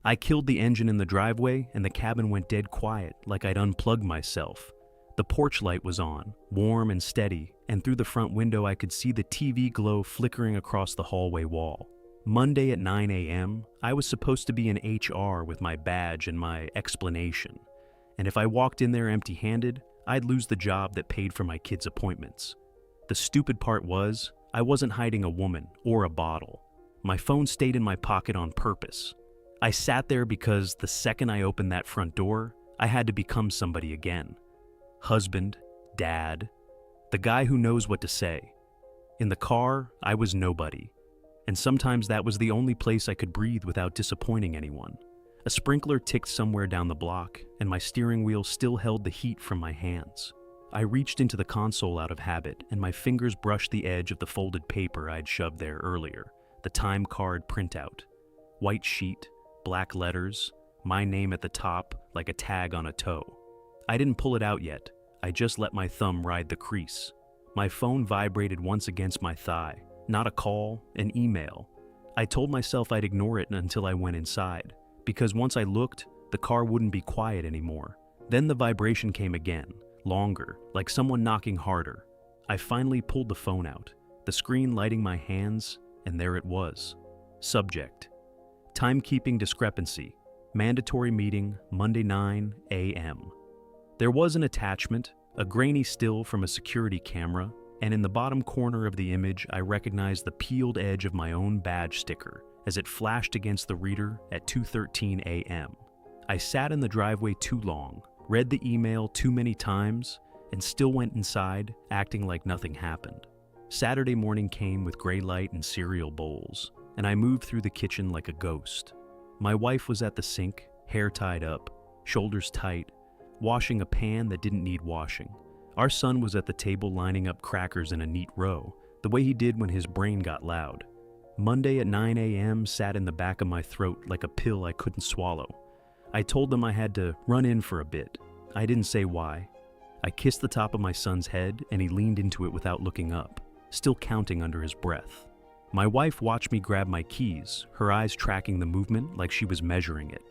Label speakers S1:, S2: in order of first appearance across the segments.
S1: I killed the engine in the driveway and the cabin went dead quiet, like I'd unplugged myself. The porch light was on, warm and steady, and through the front window I could see the TV glow flickering across the hallway wall. Monday at 9 a.m., I was supposed to be in HR with my badge and my explanation. And if I walked in there empty-handed, I'd lose the job that paid for my kids' appointments. The stupid part was, I wasn't hiding a woman or a bottle. My phone stayed in my pocket on purpose. I sat there because the second I opened that front door, I had to become somebody again. Husband, dad, the guy who knows what to say. In the car, I was nobody. And sometimes that was the only place I could breathe without disappointing anyone. A sprinkler ticked somewhere down the block, and my steering wheel still held the heat from my hands. I reached into the console out of habit, and my fingers brushed the edge of the folded paper I'd shoved there earlier, the time card printout. White sheet, black letters, my name at the top like a tag on a toe. I didn't pull it out yet. I just let my thumb ride the crease. My phone vibrated once against my thigh. Not a call, an email. I told myself I'd ignore it until I went inside, because once I looked, the car wouldn't be quiet anymore. Then the vibration came again, longer, like someone knocking harder. I finally pulled the phone out, the screen lighting my hands, and there it was. Subject: timekeeping discrepancy. Mandatory meeting, Monday 9 a.m. There was an attachment, a grainy still from a security camera, and in the bottom corner of the image I recognized the peeled edge of my own badge sticker as it flashed against the reader at 2:13 a.m. I sat in the driveway too long, read the email too many times, and still went inside, acting like nothing happened. Saturday morning came with gray light and cereal bowls, and I moved through the kitchen like a ghost. My wife was at the sink, hair tied up, shoulders tight, washing a pan that didn't need washing. Our son was at the table lining up crackers in a neat row, the way he did when his brain got loud. Monday at 9 a.m. sat in the back of my throat like a pill I couldn't swallow. I told them I had to run in for a bit. I didn't say why. I kissed the top of my son's head and he leaned into it without looking up, still counting under his breath. My wife watched me grab my keys, her eyes tracking the movement like she was measuring it.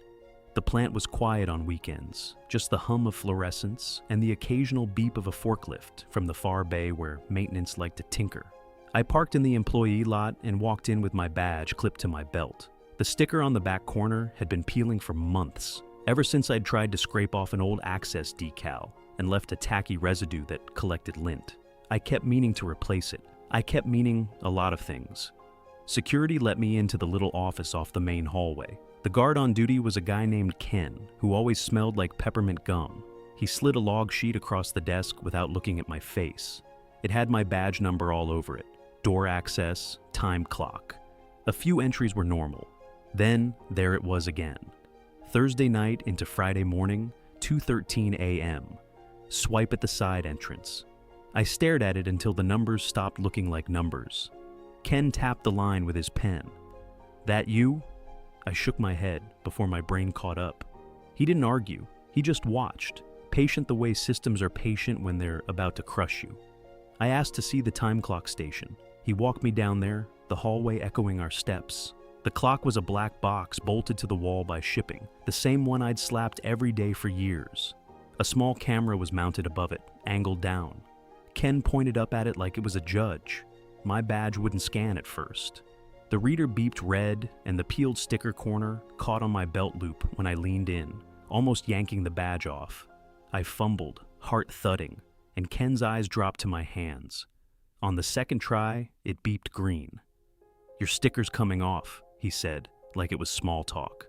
S1: The plant was quiet on weekends, just the hum of fluorescence and the occasional beep of a forklift from the far bay where maintenance liked to tinker. I parked in the employee lot and walked in with my badge clipped to my belt. The sticker on the back corner had been peeling for months, ever since I'd tried to scrape off an old Access decal and left a tacky residue that collected lint. I kept meaning to replace it. I kept meaning a lot of things. Security let me into the little office off the main hallway. The guard on duty was a guy named Ken, who always smelled like peppermint gum. He slid a log sheet across the desk without looking at my face. It had my badge number all over it. Door access, time clock. A few entries were normal. Then, there it was again. Thursday night into Friday morning, 2:13 a.m. Swipe at the side entrance. I stared at it until the numbers stopped looking like numbers. Ken tapped the line with his pen. "That you?" I shook my head before my brain caught up. He didn't argue. He just watched, patient the way systems are patient when they're about to crush you. I asked to see the time clock station. He walked me down there, the hallway echoing our steps. The clock was a black box bolted to the wall by shipping, the same one I'd slapped every day for years. A small camera was mounted above it, angled down. Ken pointed up at it like it was a judge. My badge wouldn't scan at first. The reader beeped red, and the peeled sticker corner caught on my belt loop when I leaned in, almost yanking the badge off. I fumbled, heart thudding, and Ken's eyes dropped to my hands. On the second try, it beeped green. "Your sticker's coming off," he said, like it was small talk.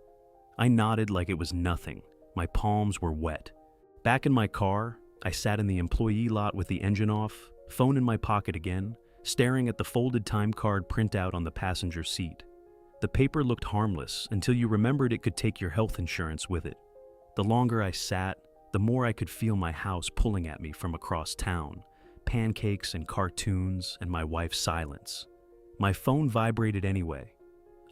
S1: I nodded like it was nothing. My palms were wet. Back in my car, I sat in the employee lot with the engine off, phone in my pocket again, staring at the folded time card printout on the passenger seat. The paper looked harmless until you remembered it could take your health insurance with it. The longer I sat, the more I could feel my house pulling at me from across town, pancakes and cartoons and my wife's silence. My phone vibrated anyway.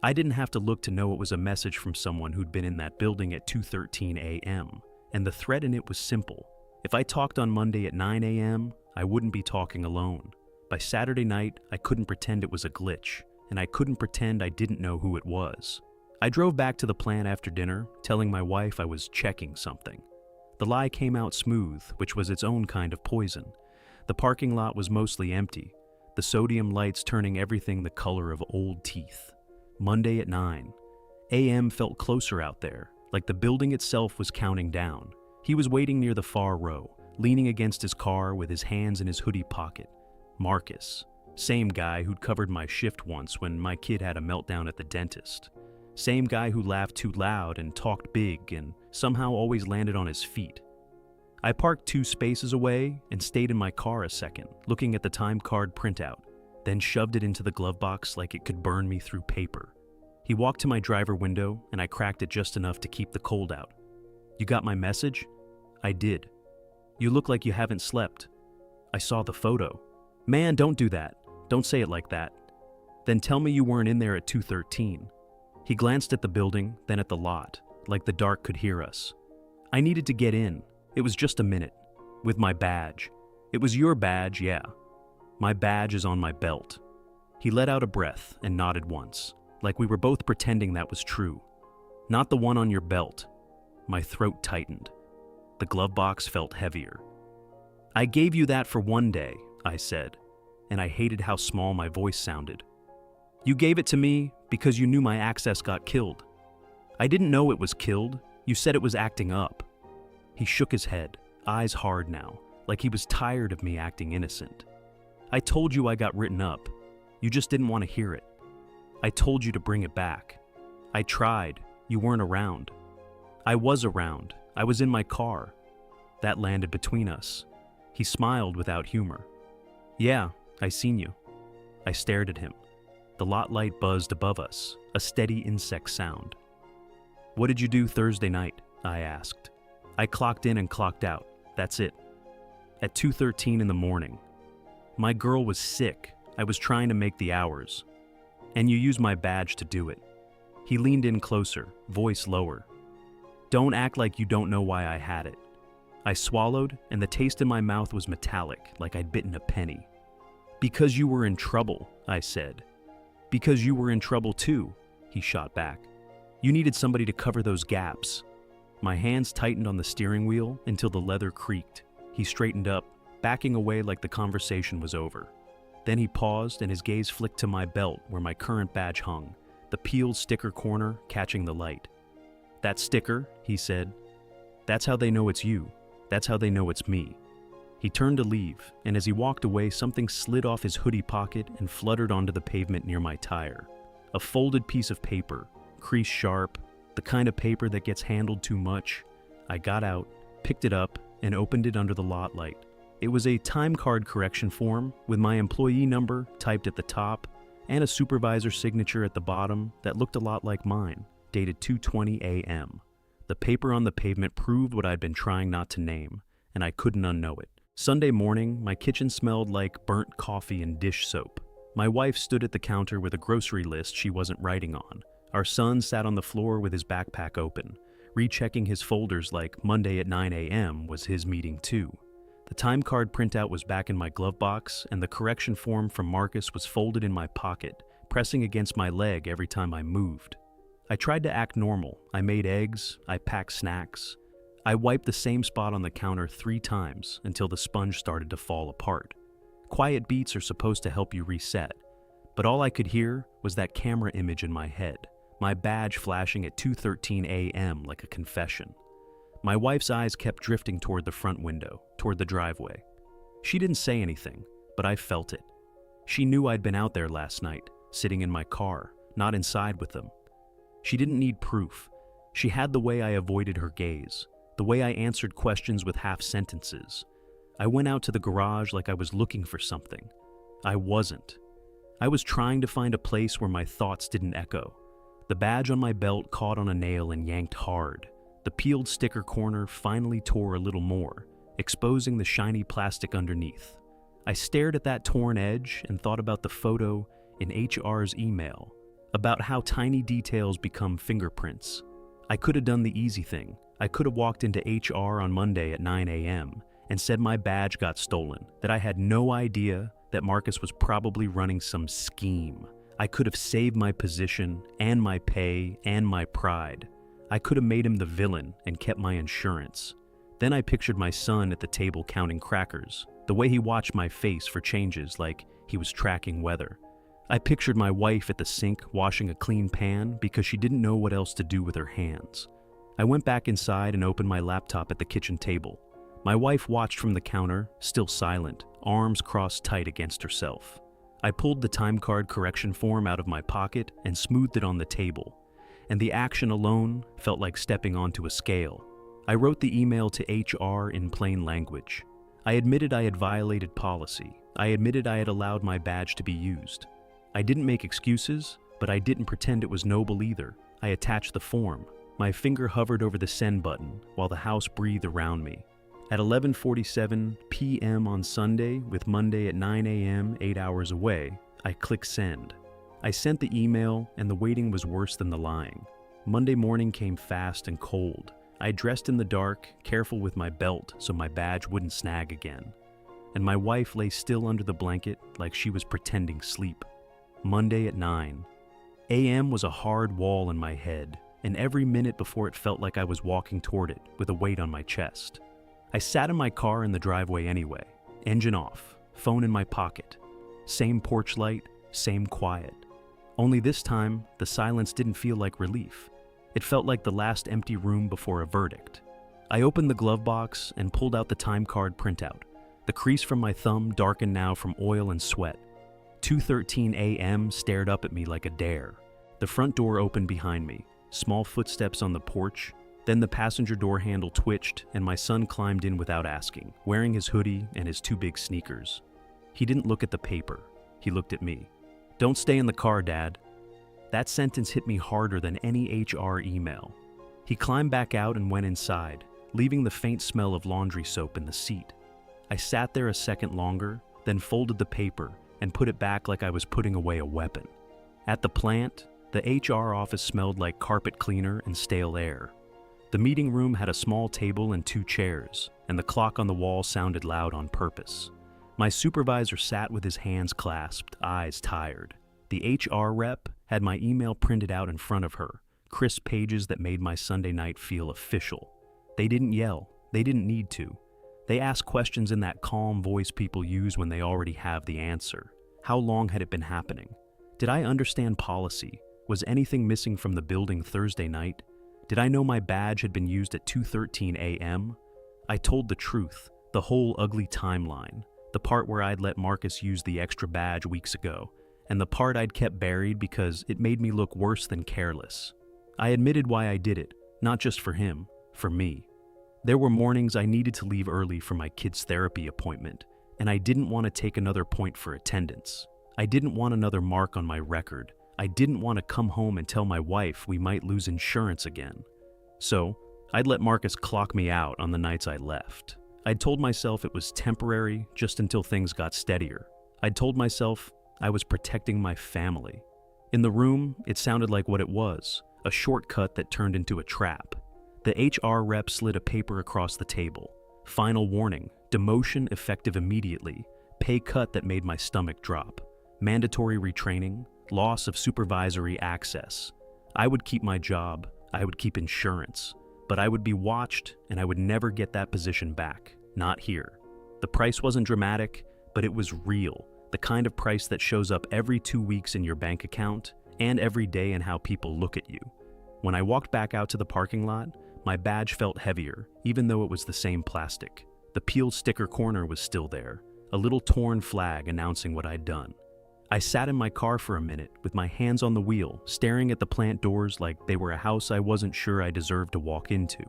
S1: I didn't have to look to know it was a message from someone who'd been in that building at 2:13 a.m., and the thread in it was simple. If I talked on Monday at 9 a.m., I wouldn't be talking alone. By Saturday night, I couldn't pretend it was a glitch, and I couldn't pretend I didn't know who it was. I drove back to the plant after dinner, telling my wife I was checking something. The lie came out smooth, which was its own kind of poison. The parking lot was mostly empty, the sodium lights turning everything the color of old teeth. Monday at 9 a.m. felt closer out there, like the building itself was counting down. He was waiting near the far row, leaning against his car with his hands in his hoodie pocket. Marcus, same guy who'd covered my shift once when my kid had a meltdown at the dentist. Same guy who laughed too loud and talked big and somehow always landed on his feet. I parked 2 spaces away and stayed in my car a second, looking at the time card printout, then shoved it into the glove box like it could burn me through paper. He walked to my driver window and I cracked it just enough to keep the cold out. "You got my message?" "I did." "You look like you haven't slept." "I saw the photo." "Man, don't do that. Don't say it like that." "Then tell me you weren't in there at 2:13. He glanced at the building, then at the lot, like the dark could hear us. "I needed to get in. It was just a minute. With my badge." "It was your badge, yeah. My badge is on my belt." He let out a breath and nodded once, like we were both pretending that was true. "Not the one on your belt." My throat tightened. The glove box felt heavier. "I gave you that for one day," I said, and I hated how small my voice sounded. "You gave it to me because you knew my access got killed." "I didn't know it was killed. You said it was acting up." He shook his head, eyes hard now, like he was tired of me acting innocent. "I told you I got written up. You just didn't want to hear it. I told you to bring it back. I tried. You weren't around." "I was around. I was in my car." That landed between us. He smiled without humor. "Yeah, I seen you." I stared at him. The lot light buzzed above us, a steady insect sound. "What did you do Thursday night?" I asked. "I clocked in and clocked out. That's it." "At 2:13 in the morning. My girl was sick. I was trying to make the hours. And you used my badge to do it." He leaned in closer, voice lower. "Don't act like you don't know why I had it." I swallowed, and the taste in my mouth was metallic, like I'd bitten a penny. "Because you were in trouble," I said. "Because you were in trouble too," he shot back. "You needed somebody to cover those gaps." My hands tightened on the steering wheel until the leather creaked. He straightened up, backing away like the conversation was over. Then he paused and his gaze flicked to my belt where my current badge hung, the peeled sticker corner catching the light. "That sticker," he said. "That's how they know it's you. That's how they know it's me." He turned to leave, and as he walked away, something slid off his hoodie pocket and fluttered onto the pavement near my tire. A folded piece of paper, crease sharp, the kind of paper that gets handled too much. I got out, picked it up, and opened it under the lot light. It was a time card correction form with my employee number typed at the top and a supervisor signature at the bottom that looked a lot like mine, dated 2:20 a.m. The paper on the pavement proved what I'd been trying not to name, and I couldn't unknow it. Sunday morning, my kitchen smelled like burnt coffee and dish soap. My wife stood at the counter with a grocery list she wasn't writing on. Our son sat on the floor with his backpack open, rechecking his folders like Monday at 9 a.m. was his meeting too. The time card printout was back in my glove box, and the correction form from Marcus was folded in my pocket, pressing against my leg every time I moved. I tried to act normal. I made eggs, I packed snacks. I wiped the same spot on the counter 3 times until the sponge started to fall apart. Quiet beats are supposed to help you reset, but all I could hear was that camera image in my head, my badge flashing at 2:13 a.m. like a confession. My wife's eyes kept drifting toward the front window, toward the driveway. She didn't say anything, but I felt it. She knew I'd been out there last night, sitting in my car, not inside with them. She didn't need proof. She had the way I avoided her gaze, the way I answered questions with half sentences. I went out to the garage like I was looking for something. I wasn't. I was trying to find a place where my thoughts didn't echo. The badge on my belt caught on a nail and yanked hard. The peeled sticker corner finally tore a little more, exposing the shiny plastic underneath. I stared at that torn edge and thought about the photo in HR's email, about how tiny details become fingerprints. I could have done the easy thing. I could have walked into HR on Monday at 9 a.m. and said my badge got stolen, that I had no idea that Marcus was probably running some scheme. I could have saved my position and my pay and my pride. I could have made him the villain and kept my insurance. Then I pictured my son at the table counting crackers, the way he watched my face for changes like he was tracking weather. I pictured my wife at the sink washing a clean pan because she didn't know what else to do with her hands. I went back inside and opened my laptop at the kitchen table. My wife watched from the counter, still silent, arms crossed tight against herself. I pulled the time card correction form out of my pocket and smoothed it on the table, and the action alone felt like stepping onto a scale. I wrote the email to HR in plain language. I admitted I had violated policy. I admitted I had allowed my badge to be used. I didn't make excuses, but I didn't pretend it was noble either. I attached the form. My finger hovered over the send button while the house breathed around me. At 11:47 p.m. on Sunday, with Monday at 9 a.m., 8 hours away, I clicked send. I sent the email, and the waiting was worse than the lying. Monday morning came fast and cold. I dressed in the dark, careful with my belt so my badge wouldn't snag again. And my wife lay still under the blanket like she was pretending sleep. Monday at 9 a.m. was a hard wall in my head, and every minute before it felt like I was walking toward it with a weight on my chest. I sat in my car in the driveway anyway, engine off, phone in my pocket. Same porch light, same quiet. Only this time, the silence didn't feel like relief. It felt like the last empty room before a verdict. I opened the glove box and pulled out the time card printout. The crease from my thumb darkened now from oil and sweat. 2:13 a.m. stared up at me like a dare. The front door opened behind me, small footsteps on the porch. Then the passenger door handle twitched and my son climbed in without asking, wearing his hoodie and his two big sneakers. He didn't look at the paper. He looked at me. "Don't stay in the car, Dad." That sentence hit me harder than any HR email. He climbed back out and went inside, leaving the faint smell of laundry soap in the seat. I sat there a second longer, then folded the paper and put it back like I was putting away a weapon. At the plant, the HR office smelled like carpet cleaner and stale air. The meeting room had a small table and 2 chairs, and the clock on the wall sounded loud on purpose. My supervisor sat with his hands clasped, eyes tired. The HR rep had my email printed out in front of her, crisp pages that made my Sunday night feel official. They didn't yell. They didn't need to. They asked questions in that calm voice people use when they already have the answer. How long had it been happening? Did I understand policy? Was anything missing from the building Thursday night? Did I know my badge had been used at 2:13 a.m.? I told the truth, the whole ugly timeline, the part where I'd let Marcus use the extra badge weeks ago, and the part I'd kept buried because it made me look worse than careless. I admitted why I did it, not just for him, for me. There were mornings I needed to leave early for my kid's therapy appointment, and I didn't want to take another point for attendance. I didn't want another mark on my record. I didn't want to come home and tell my wife we might lose insurance again. So, I'd let Marcus clock me out on the nights I left. I'd told myself it was temporary just until things got steadier. I'd told myself I was protecting my family. In the room, it sounded like what it was, a shortcut that turned into a trap. The HR rep slid a paper across the table. Final warning, demotion effective immediately, pay cut that made my stomach drop, mandatory retraining, loss of supervisory access. I would keep my job, I would keep insurance, but I would be watched and I would never get that position back, not here. The price wasn't dramatic, but it was real, the kind of price that shows up every 2 weeks in your bank account and every day in how people look at you. When I walked back out to the parking lot, my badge felt heavier, even though it was the same plastic. The peeled sticker corner was still there, a little torn flag announcing what I'd done. I sat in my car for a minute with my hands on the wheel, staring at the plant doors like they were a house I wasn't sure I deserved to walk into.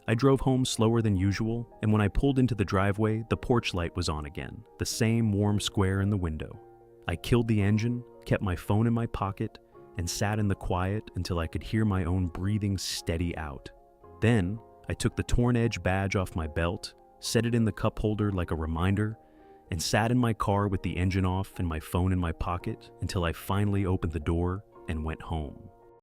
S1: I drove home slower than usual, and when I pulled into the driveway, the porch light was on again, the same warm square in the window. I killed the engine, kept my phone in my pocket, and sat in the quiet until I could hear my own breathing steady out. Then, I took the torn edge badge off my belt, set it in the cup holder like a reminder, and sat in my car with the engine off and my phone in my pocket until I finally opened the door and went home.